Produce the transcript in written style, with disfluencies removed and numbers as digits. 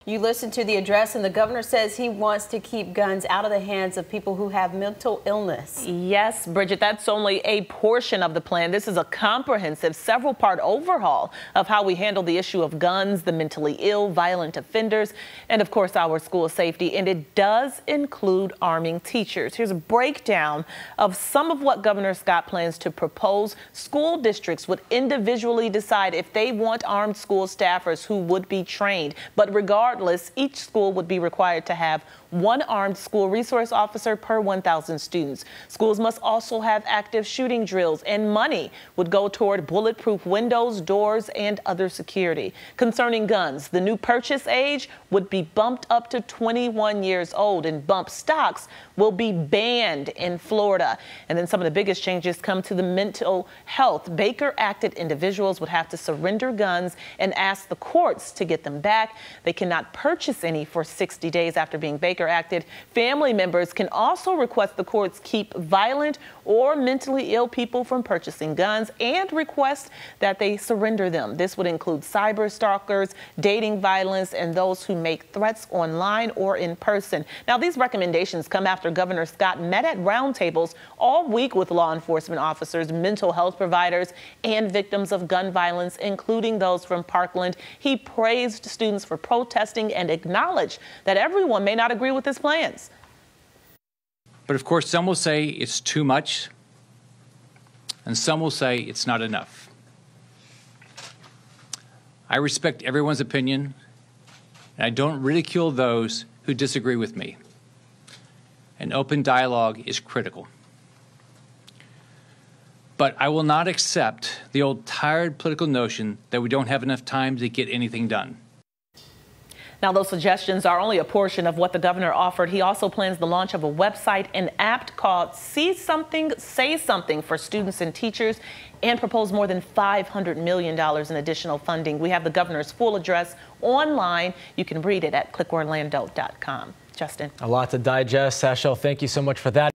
You listened to the address, and the governor says he wants to keep guns out of the hands of people who have mental illness. Yes, Bridget, that's only a portion of the plan. This is a comprehensive, several-part overhaul of how we handle the issue of guns, the mentally ill, violent offenders, and of course our school safety. And it does include arming teachers. Here's a breakdown of some of what Governor Scott plans to propose. School districts would individually decide if they want armed school staffers who would be trained. But regardless, each school would be required to have one armed school resource officer per 1,000 students. Schools must also have active shooting drills, and money would go toward bulletproof windows, doors, and other security. Concerning guns, the new purchase age would be bumped up to 21 years old, and bump stocks will be banned in Florida. And then some of the biggest changes come to the mental health. Baker-acted individuals would have to surrender guns and ask the courts to get them back. They cannot purchase any for 60 days after being Baker-acted. Family members can also request the courts keep violent or mentally ill people from purchasing guns and request that they surrender them. This would include cyber stalkers, dating violence, and those who make threats online or in person. Now, these recommendations come after Governor Scott met at roundtables all week with law enforcement officers, mental health providers, and victims of gun violence, including those from Parkland. He praised students for protesting and acknowledged that everyone may not agree with his plans. But of course, some will say it's too much, and some will say it's not enough. I respect everyone's opinion, and I don't ridicule those who disagree with me. An open dialogue is critical. But I will not accept the old tired political notion that we don't have enough time to get anything done. Now, those suggestions are only a portion of what the governor offered. He also plans the launch of a website and app called See Something, Say Something for students and teachers, and propose more than $500 million in additional funding. We have the governor's full address online. You can read it at clickorlando.com. Justin. A lot to digest. Sashel, thank you so much for that.